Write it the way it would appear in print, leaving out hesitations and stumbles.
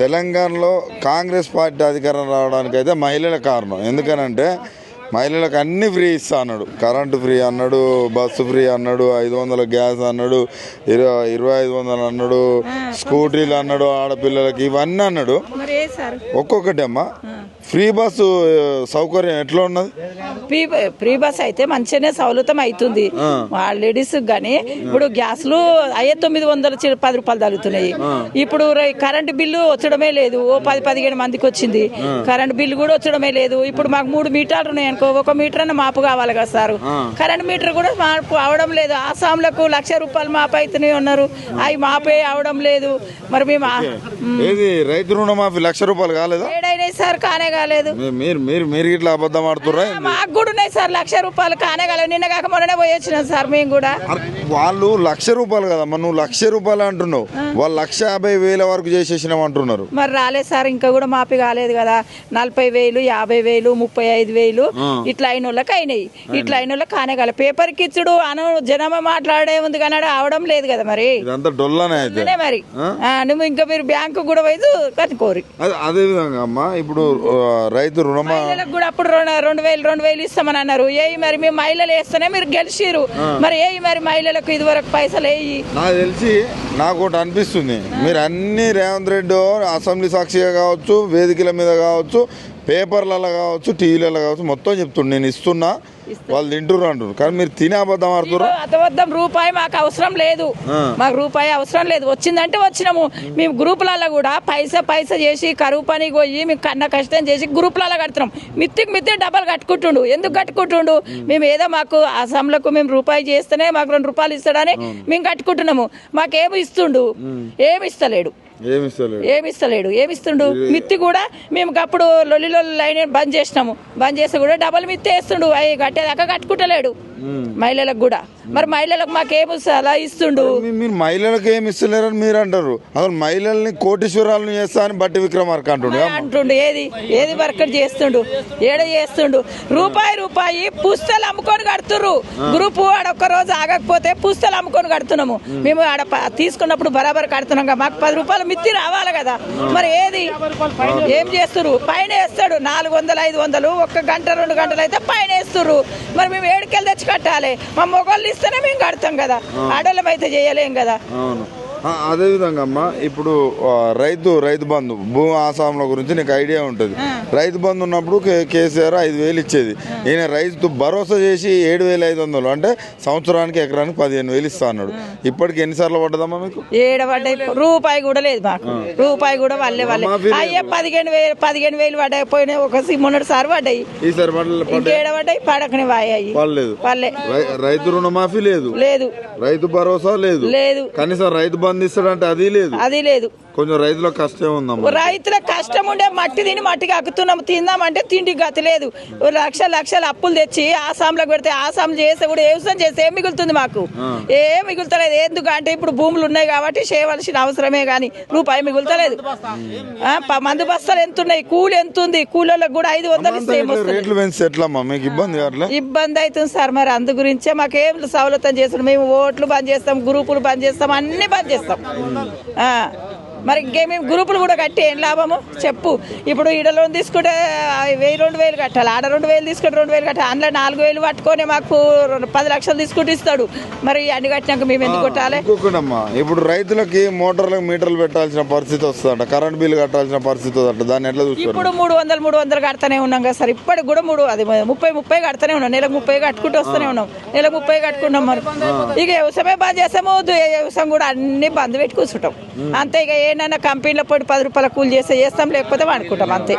తెలంగాణలో కాంగ్రెస్ పార్టీ అధికారం రావడానికి అయితే మహిళల కారణం. ఎందుకనంటే మహిళలకు అన్ని ఫ్రీ ఇస్తా అన్నాడు. కరెంటు ఫ్రీ అన్నాడు, బస్సు ఫ్రీ అన్నాడు, 500 గ్యాస్ అన్నాడు, 2500 అన్నాడు, స్కూటీలు అన్నాడు, ఆడపిల్లలకి ఇవన్నీ అన్నాడు. ఒక్కొక్కటి అమ్మా ఫ్రీ బస్సు సౌకర్యం ఎట్లా ఉన్నది? ఫ్రీ బస్ అయితే మంచిగానే సౌలతం అవుతుంది లేడీస్ గానీ. ఇప్పుడు గ్యాస్లు అయ్యే 910 రూపాయలు తగ్గుతున్నాయి. ఇప్పుడు కరెంటు బిల్లు వచ్చడమే లేదు. 10-15 మందికి వచ్చింది. కరెంటు బిల్లు కూడా వచ్చడమే లేదు. ఇప్పుడు మాకు 3 మీటర్లు ఉన్నాయి అనుకో, 1 మీటర్ అన్న మాపు కావాలి కదా సార్. కరెంటు మీటర్ కూడా మాపు అవడం లేదు. ఆసాంలకు 1,00,000 రూపాయలు మాపు అవుతూనే ఉన్నారు. అవి మాపే అవడం లేదు. మరి మేము రైతు రుణమాఫీ 1,00,000 రూపాయలు కాలేదా? ఏడైనాయి సార్, కానే కాలేదు. మీరు ఇట్లా అబద్ధం ఆడుతుర్రా? మాకు కూడా ఉన్నాయి సార్ 1,00,000 రూపాయలు, కానే కాలేదు. నిన్న కాక మొన్ననే పోయి వచ్చినాం సార్ మేము కూడా. వాళ్ళు 1,00,000 రూపాయలు కదమ్మా, నువ్వు 1,00,000 రూపాయలు అంటున్నావు. వాళ్ళు 1,50,000 వరకు చేసేసినాం అంటున్నారు. మరి రాలేదు సార్, ఇంకా కూడా మాపి కాలేదు కదా. 40,000, 50,000, 35,000 ఇట్లా అయిన వాళ్ళకి అయినాయి. ఇట్లా అయిన వాళ్ళకి కానే కాలేదు. పేపర్కి ఇచ్చుడు అను జనమ మాట్లాడే ఉంది కానీ అవడం లేదు కదా. మరి మరి నువ్వు ఇంకా మీరు బ్యాంకు కూడా పోయి కట్టుకోరు. అదే విధంగా అమ్మా ఇప్పుడు రైతు రుణమా కూడా అప్పుడు 2,000 ఇస్తామని అన్నారు. మరి మేము మహిళలు వేస్తేనే మీరు గెలిచిరు. మరి మరి మహిళలకు ఇది వరకు పైసలు వేయి. నాకు తెలిసి నాకు ఒకటి అనిపిస్తుంది, మీరు అన్ని రేవంత్ రెడ్డి అసెంబ్లీ సాక్షిగా కావచ్చు, వేదికల మీద కావచ్చు, పేపర్లలో కావచ్చు, టీవీలలో కావచ్చు, మొత్తం చెప్తుండు నేను ఇస్తున్నా, వాళ్ళు తింటున్నారు అంటారు. కానీ మీరు తినే అబద్ధం ఆడుతున్నారు. అబద్ధం. రూపాయి మాకు అవసరం లేదు. మాకు రూపాయి అవసరం లేదు. వచ్చిందంటే వచ్చినాము. మేము గ్రూపులలో కూడా పైసా చేసి కరువు పనికి పోయి మేము కన్న కష్టం చేసి గ్రూపులలో కడుతున్నాం. మిత్తికి డబ్బులు కట్టుకుంటుండు. ఎందుకు కట్టుకుంటుండు? మేము ఏదో మాకు అసెంబ్లీకు మేము రూపాయి చేస్తేనే మాకు 2 రూపాయలు ఇస్తాడని మేము కట్టుకుంటున్నాము. మాకేమి ఇస్తుండు? ఏమి ఇస్తలేడు. ఏమిస్తుండు? మిత్తి కూడా మేము అప్పుడు లొల్లిలో లైన్ బంద్ చేసినాము. బంద్ చేస్తే కూడా డబల్ మిత్తి వేస్తుండు. అవి కట్టేదాకా కట్టుకుంటలేడు మహిళలకు కూడా. మరి మహిళలకు మాకేమి అలా ఇస్తుండు? మీరు మహిళలకు ఏమి ఇస్తలేరని మీరు అంటారు. అసలు మహిళల్ని కోటీశ్వరాలను చేస్తా అని బట్టి విక్రమార్క అంటుండు. ఏది వర్క్ చేస్తుండు? చేస్తుండు? రూపాయి పుస్తలు అమ్ముకొని కడుతుర్రు. గ్రూప్ ఆడొక్క రోజు ఆగకపోతే పుస్తలు అమ్ముకొని కడుతున్నాము. మేము ఆడ తీసుకున్నప్పుడు బరాబర్ కడుతున్నాం. మాకు 10 రూపాయలు మిత్తి రావాలి కదా. మరి ఏం చేస్తున్నారు? పైన వేస్తాడు 400, 500. 1 గంట 2 గంటలు అయితే పైన వేస్తుర్రు. మరి మేము ఏడుకెళ్ళి తెచ్చి కట్టాలి. మా మొగోళ్ళు ఇస్తేనే మేము కడతాం కదా. ఆడోళ్ళం అయితే చేయలేం కదా. అదే విధంగా అమ్మా ఇప్పుడు రైతు బంధు భూమి ఆసాముల గురించి నీకు ఐడియా ఉంటుంది. రైతు బంధు ఉన్నప్పుడు కేసీఆర్ 5,000 ఇచ్చేది. ఈయన రైతు భరోసా చేసి 7,500 అంటే సంవత్సరానికి ఎకరానికి 15,000 ఇస్తా అన్నాడు. ఇప్పటికి ఎన్నిసార్లు పడ్డదమ్మా మీకు? రూపాయి కూడా లేదు మాకు. రూపాయి కూడా వాళ్ళే అయ్యే 15,000 పడ్డాయి. పోయినాయి. మొన్నటి సారి పడ్డాయి. ఈసారి పడ్డాయి. పడకని వాయాయి. రైతు రుణమాఫీ లేదు. రైతు భరోసా లేదు. కనీసం రైతు బంధు ఇస్తాడంటే అది లేదు. కొంచెం రైతులకు కష్టం ఉందమ్మా. రైతులకు కష్టం ఉండే మట్టి తిని మట్టికి అక్కుతున్నాము. తిందామంటే తిండికి గతి లేదు. లక్షలు అప్పులు తెచ్చి ఆసాంలకు పెడితే ఆసాంలు చేస్తే కూడా వ్యవసాయం చేస్తే ఏం మిగులుతుంది? మాకు ఏం మిగులుతలేదు. ఎందుకంటే ఇప్పుడు భూములు ఉన్నాయి కాబట్టి చేయవలసిన అవసరమే గాని రూపాయి మిగులుతలేదు. మందు బస్తాలు ఎంత ఉన్నాయి? కూలి ఎంత ఉంది? కూలీలకు కూడా 500 ఇస్తే ఇబ్బంది అవుతుంది సార్. మరి అందు గురించే మాకేం సౌలతం చేస్తున్నాం. మేము ఓట్లు బంద్ చేస్తాం, గ్రూపులు బంద్ చేస్తాం, అన్ని బంద్ చేస్తాం. మరి ఇంకేమేమి గ్రూపులు కూడా కట్టి ఏం లాభము చెప్పు? ఇప్పుడు ఈడ లోన్ తీసుకుంటే 1,000-2,000 కట్టాలి. ఆడ 2,000 తీసుకుంటే 2,000 కట్టాలి. అందులో 4,000 పట్టుకొని మాకు 10 లక్షలు తీసుకుంటూ ఇస్తాడు. మరి అన్ని కట్టినాక మేము ఎందుకు కొట్టాలి? ఇప్పుడు రైతులకి మోటార్లకు మీటర్లు పెట్టాల్సిన పరిస్థితి వస్తుందట, కరెంట్ బిల్లు కట్టాల్సిన పరిస్థితి వస్తుందట. దాన్ని ఎట్లా చూస్తారు? ఇప్పుడు 300 కడతానే ఉన్నాం కదా సార్. ఇప్పటికి కూడా 30 కడతానే ఉన్నాం. నెలకు 30 కట్టుకుంటూ వస్తూనే ఉన్నాం. నెలకు 30 కట్టుకున్నాం. మరి ఇక వ్యవసాయమే బంద్ చేస్తాము. వ్యవసాయం కూడా అన్ని బంద్ పెట్టి కూర్చుంటాం అంతే. ఇక ఏంటన్నా కంపెనీలో పోయి 10 రూపాయల కూలి చేస్తాం, లేకపోతే అనుకుంటాం అంతే.